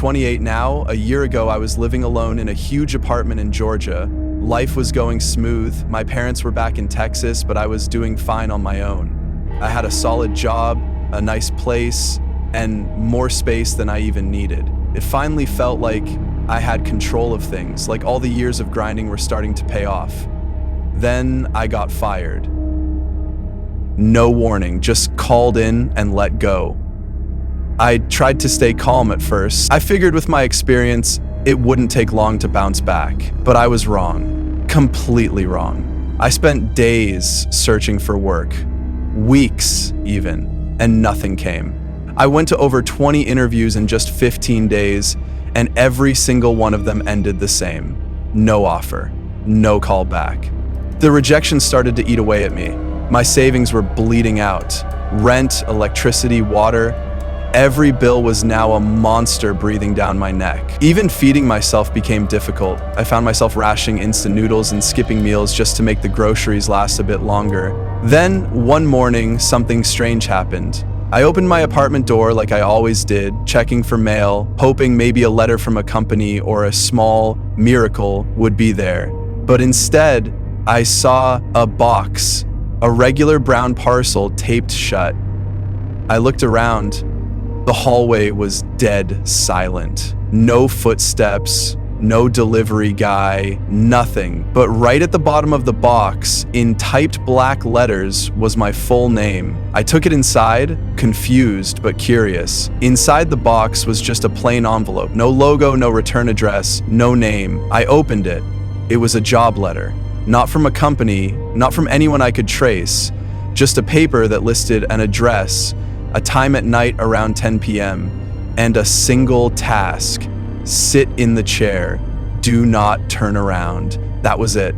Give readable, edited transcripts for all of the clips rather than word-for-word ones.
28 now. A year ago, I was living alone in a huge apartment in Georgia. Life was going smooth. My parents were back in Texas, but I was doing fine on my own. I had a solid job, a nice place, and more space than I even needed. It finally felt like I had control of things, like all the years of grinding were starting to pay off. Then I got fired. No warning, just called in and let go. I tried to stay calm at first. I figured with my experience, it wouldn't take long to bounce back, but I was wrong, completely wrong. I spent days searching for work, weeks even, and nothing came. I went to over 20 interviews in just 15 days, and every single one of them ended the same. No offer, no call back. The rejection started to eat away at me. My savings were bleeding out. Rent, electricity, water. Every bill was now a monster breathing down my neck. Even feeding myself became difficult. I found myself rationing instant noodles and skipping meals just to make the groceries last a bit longer. Then, one morning, something strange happened. I opened my apartment door like I always did, checking for mail, hoping maybe a letter from a company or a small miracle would be there. But instead, I saw a box, a regular brown parcel taped shut. I looked around. The hallway was dead silent. No footsteps, no delivery guy, nothing. But right at the bottom of the box, in typed black letters, was my full name. I took it inside, confused but curious. Inside the box was just a plain envelope. No logo, no return address, no name. I opened it. It was a job letter. Not from a company, not from anyone I could trace. Just a paper that listed an address, a time at night around 10 p.m., and a single task: sit in the chair, do not turn around. That was it.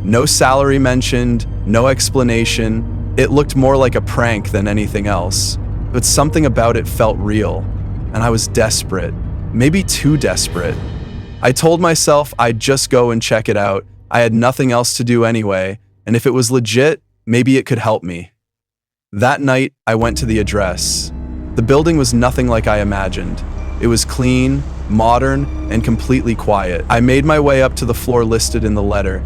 No salary mentioned, no explanation. It looked more like a prank than anything else, but something about it felt real, and I was desperate, maybe too desperate. I told myself I'd just go and check it out. I had nothing else to do anyway, and if it was legit, maybe it could help me. That night, I went to the address. The building was nothing like I imagined. It was clean, modern, and completely quiet. I made my way up to the floor listed in the letter.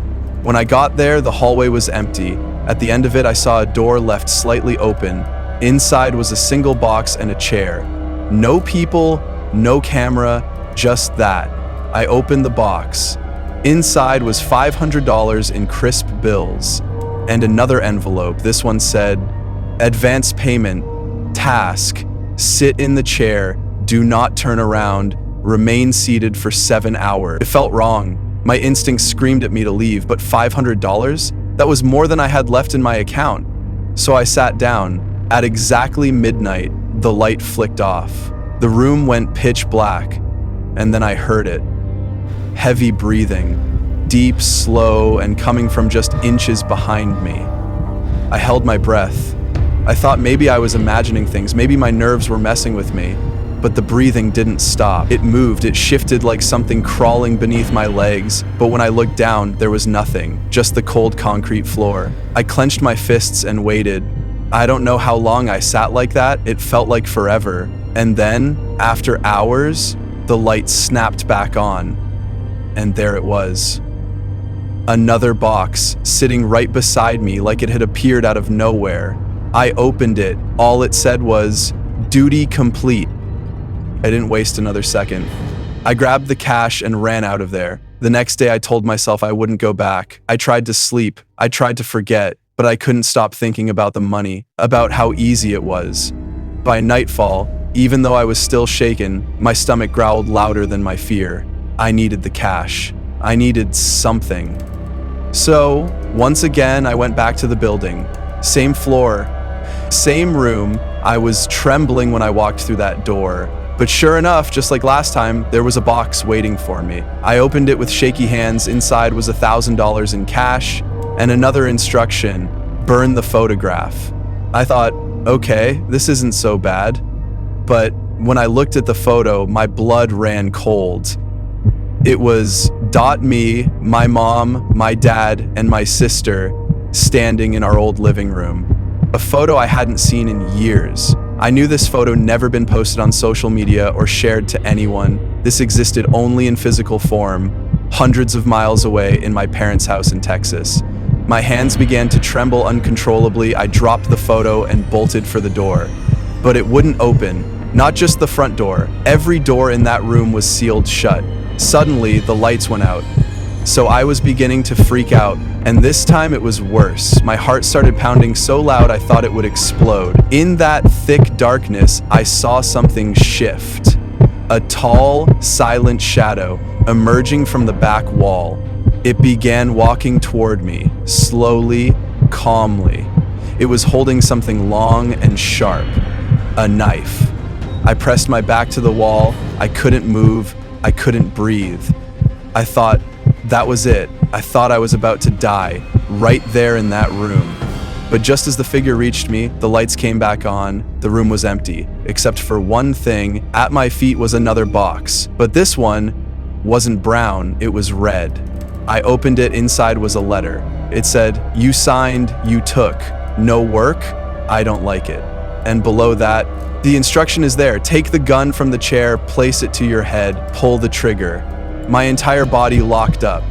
When I got there, the hallway was empty. At the end of it, I saw a door left slightly open. Inside was a single box and a chair. No people, no camera, just that. I opened the box. Inside was $500 in crisp bills, and another envelope. This one said, "Advance payment, task, sit in the chair, do not turn around, remain seated for 7 hours." It felt wrong. My instincts screamed at me to leave, but $500? That was more than I had left in my account. So I sat down. At exactly midnight, the light flicked off. The room went pitch black, and then I heard it. Heavy breathing, deep, slow, and coming from just inches behind me. I held my breath. I thought maybe I was imagining things, maybe my nerves were messing with me, but the breathing didn't stop. It moved, it shifted like something crawling beneath my legs, but when I looked down, there was nothing, just the cold concrete floor. I clenched my fists and waited. I don't know how long I sat like that, it felt like forever. And then, after hours, the light snapped back on. And there it was. Another box, sitting right beside me like it had appeared out of nowhere. I opened it. All it said was, "Duty complete." I didn't waste another second. I grabbed the cash and ran out of there. The next day I told myself I wouldn't go back. I tried to sleep. I tried to forget, but I couldn't stop thinking about the money, about how easy it was. By nightfall, even though I was still shaken, my stomach growled louder than my fear. I needed the cash. I needed something. So, once again, I went back to the building. Same floor, same room. I was trembling when I walked through that door. But sure enough, just like last time, there was a box waiting for me. I opened it with shaky hands. Inside was $1,000 in cash and another instruction: burn the photograph. I thought, okay, this isn't so bad. But when I looked at the photo, my blood ran cold. It was me, my mom, my dad, and my sister standing in our old living room. A photo I hadn't seen in years. I knew this photo never been posted on social media or shared to anyone. This existed only in physical form, hundreds of miles away in my parents' house in Texas. My hands began to tremble uncontrollably. I dropped the photo and bolted for the door. But it wouldn't open. Not just the front door. Every door in that room was sealed shut. Suddenly, the lights went out. So I was beginning to freak out, and this time it was worse. My heart started pounding so loud I thought it would explode. In that thick darkness, I saw something shift. A tall, silent shadow emerging from the back wall. It began walking toward me, slowly, calmly. It was holding something long and sharp, a knife. I pressed my back to the wall. I couldn't move. I couldn't breathe. I thought, that was it. I thought I was about to die, right there in that room. But just as the figure reached me, the lights came back on. The room was empty, except for one thing. At my feet was another box, but this one wasn't brown, it was red. I opened it. Inside was a letter. It said, "You signed, you took. No work? I don't like it." And below that, the instruction is there. Take the gun from the chair, place it to your head, pull the trigger. My entire body locked up.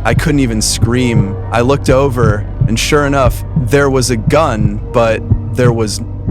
I couldn't even scream. I looked over, and sure enough, there was a gun, but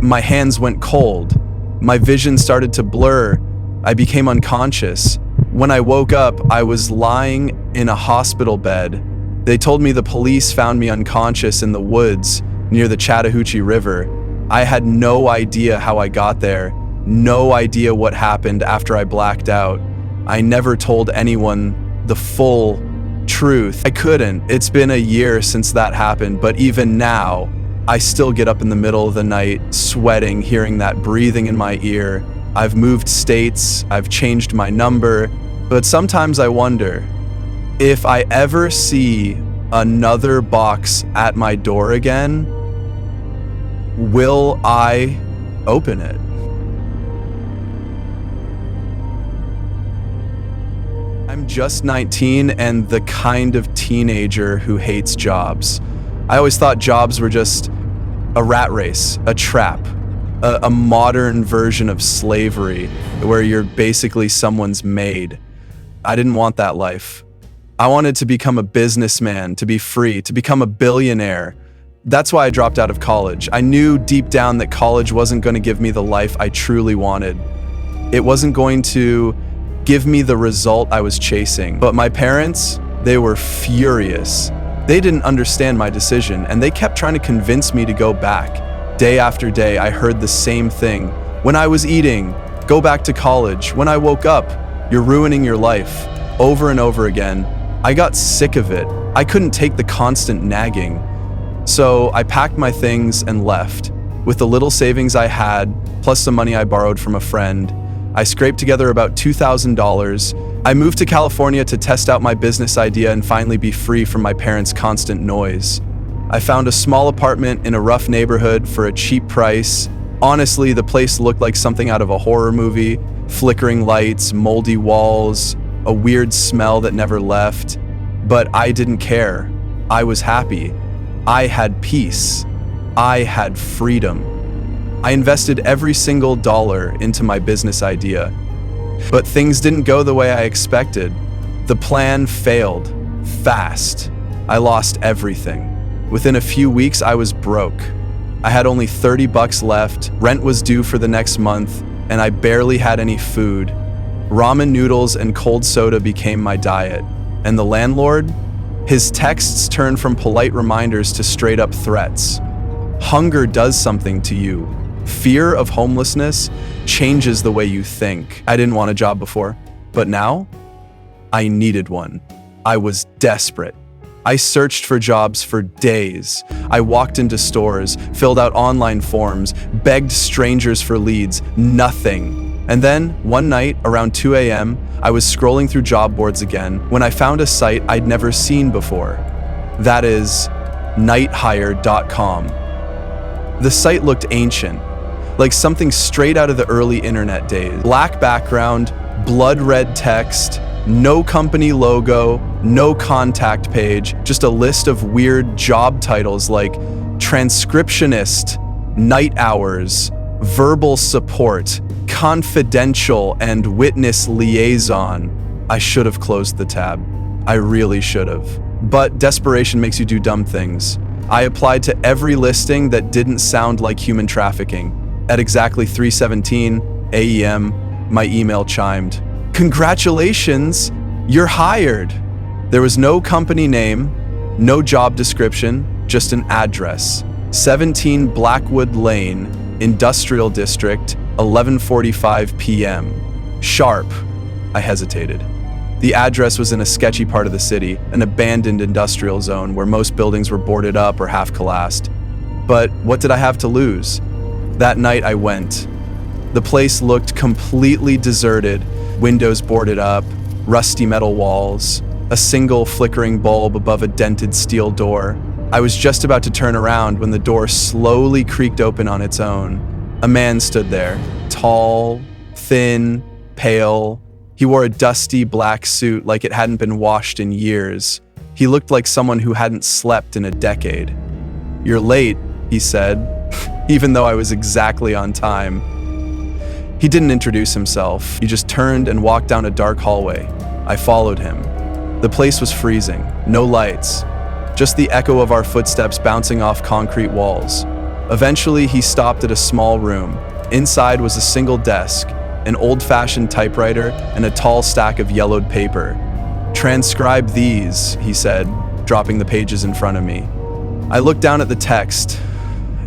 my hands went cold. My vision started to blur. I became unconscious. When I woke up, I was lying in a hospital bed. They told me the police found me unconscious in the woods near the Chattahoochee River. I had no idea how I got there, no idea what happened after I blacked out. I never told anyone the full truth. I couldn't. It's been a year since that happened, but even now, I still get up in the middle of the night, sweating, hearing that breathing in my ear. I've moved states, I've changed my number, but sometimes I wonder, if I ever see another box at my door again, will I open it? I'm just 19 and the kind of teenager who hates jobs. I always thought jobs were just a rat race, a trap, a modern version of slavery where you're basically someone's maid. I didn't want that life. I wanted to become a businessman, to be free, to become a billionaire. That's why I dropped out of college. I knew deep down that college wasn't going to give me the life I truly wanted. It wasn't going to give me the result I was chasing. But my parents, they were furious. They didn't understand my decision, and they kept trying to convince me to go back. Day after day, I heard the same thing. When I was eating, go back to college. When I woke up, you're ruining your life. Over and over again. I got sick of it. I couldn't take the constant nagging. So I packed my things and left. With the little savings I had, plus some money I borrowed from a friend, I scraped together about $2,000. I moved to California to test out my business idea and finally be free from my parents' constant noise. I found a small apartment in a rough neighborhood for a cheap price. Honestly, the place looked like something out of a horror movie. Flickering lights, moldy walls, a weird smell that never left. But I didn't care. I was happy. I had peace. I had freedom. I invested every single dollar into my business idea. But things didn't go the way I expected. The plan failed. Fast. I lost everything. Within a few weeks, I was broke. I had only $30 left, rent was due for the next month, and I barely had any food. Ramen noodles and cold soda became my diet. And the landlord? His texts turned from polite reminders to straight-up threats. Hunger does something to you. Fear of homelessness changes the way you think. I didn't want a job before, but now I needed one. I was desperate. I searched for jobs for days. I walked into stores, filled out online forms, begged strangers for leads, nothing. And then, one night, around 2 a.m., I was scrolling through job boards again when I found a site I'd never seen before. That is, nighthire.com. The site looked ancient, like something straight out of the early internet days. Black background, blood red text, no company logo, no contact page, just a list of weird job titles like transcriptionist, night hours, verbal support, confidential, and witness liaison. I should have closed the tab. I really should have. But desperation makes you do dumb things. I applied to every listing that didn't sound like human trafficking. At exactly 3:17 a.m., my email chimed. Congratulations, you're hired. There was no company name, no job description, just an address. 17 Blackwood Lane, Industrial District, 11:45 p.m. Sharp. I hesitated. The address was in a sketchy part of the city, an abandoned industrial zone where most buildings were boarded up or half collapsed. But what did I have to lose? That night I went. The place looked completely deserted, windows boarded up, rusty metal walls, a single flickering bulb above a dented steel door. I was just about to turn around when the door slowly creaked open on its own. A man stood there, tall, thin, pale. He wore a dusty black suit like it hadn't been washed in years. He looked like someone who hadn't slept in a decade. "You're late," he said, even though I was exactly on time. He didn't introduce himself. He just turned and walked down a dark hallway. I followed him. The place was freezing, no lights, just the echo of our footsteps bouncing off concrete walls. Eventually, he stopped at a small room. Inside was a single desk, an old-fashioned typewriter, and a tall stack of yellowed paper. "Transcribe these," he said, dropping the pages in front of me. I looked down at the text.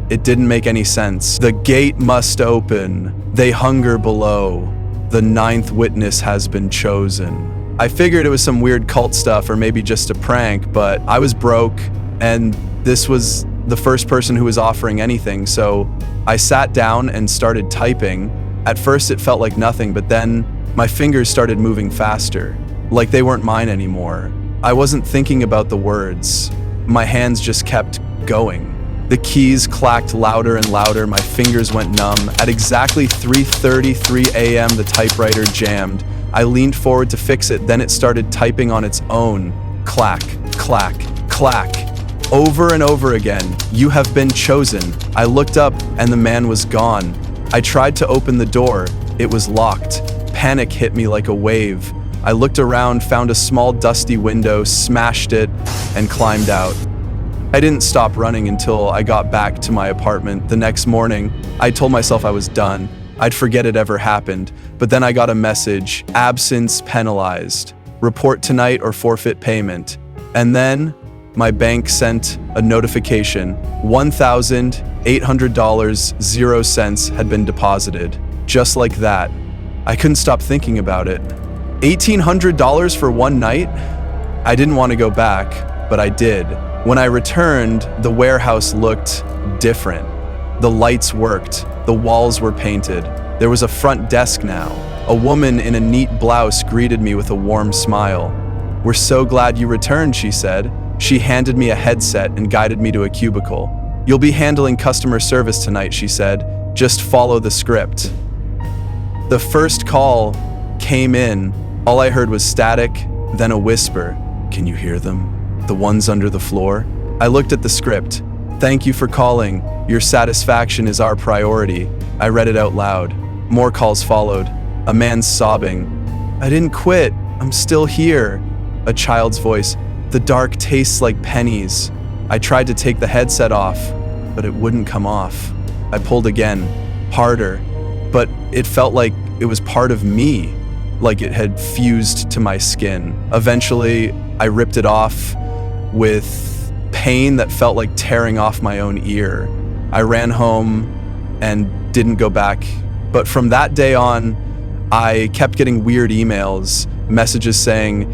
It didn't make any sense. "The gate must open. They hunger below. The 9th witness has been chosen." I figured it was some weird cult stuff or maybe just a prank, but I was broke, and this was the first person who was offering anything, so I sat down and started typing. At first it felt like nothing, but then my fingers started moving faster, like they weren't mine anymore. I wasn't thinking about the words. My hands just kept going. The keys clacked louder and louder, my fingers went numb. At exactly 3:33 a.m., the typewriter jammed. I leaned forward to fix it, then it started typing on its own. Clack, clack, clack. Over and over again. "You have been chosen." I looked up and the man was gone. I tried to open the door. It was locked. Panic hit me like a wave. I looked around, found a small dusty window, smashed it, and climbed out. I didn't stop running until I got back to my apartment. The next morning, I told myself I was done. I'd forget it ever happened. But then I got a message, "Absence penalized. Report tonight or forfeit payment." And then my bank sent a notification. $1,800.00 had been deposited. Just like that. I couldn't stop thinking about it. $1,800 for one night? I didn't want to go back, but I did. When I returned, the warehouse looked different. The lights worked. The walls were painted. There was a front desk now. A woman in a neat blouse greeted me with a warm smile. "We're so glad you returned," she said. She handed me a headset and guided me to a cubicle. "You'll be handling customer service tonight," she said. "Just follow the script." The first call came in. All I heard was static, then a whisper. "Can you hear them? The ones under the floor?" I looked at the script. "Thank you for calling. Your satisfaction is our priority." I read it out loud. More calls followed. A man sobbing. "I didn't quit. I'm still here." A child's voice. "The dark tastes like pennies." I tried to take the headset off, but it wouldn't come off. I pulled again, harder, but it felt like it was part of me, like it had fused to my skin. Eventually, I ripped it off with pain that felt like tearing off my own ear. I ran home and didn't go back. But from that day on, I kept getting weird emails, messages saying,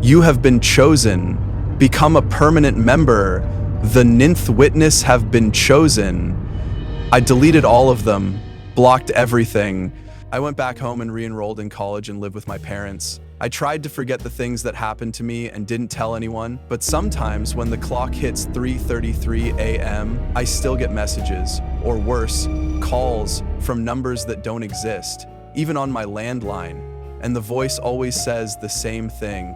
"You have been chosen. Become a permanent member. The 9th witness have been chosen." I deleted all of them, blocked everything. I went back home and re-enrolled in college and lived with my parents. I tried to forget the things that happened to me and didn't tell anyone, but sometimes when the clock hits 3:33 a.m., I still get messages, or worse, calls from numbers that don't exist, even on my landline. And the voice always says the same thing: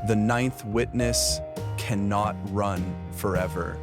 the 9th witness cannot run forever.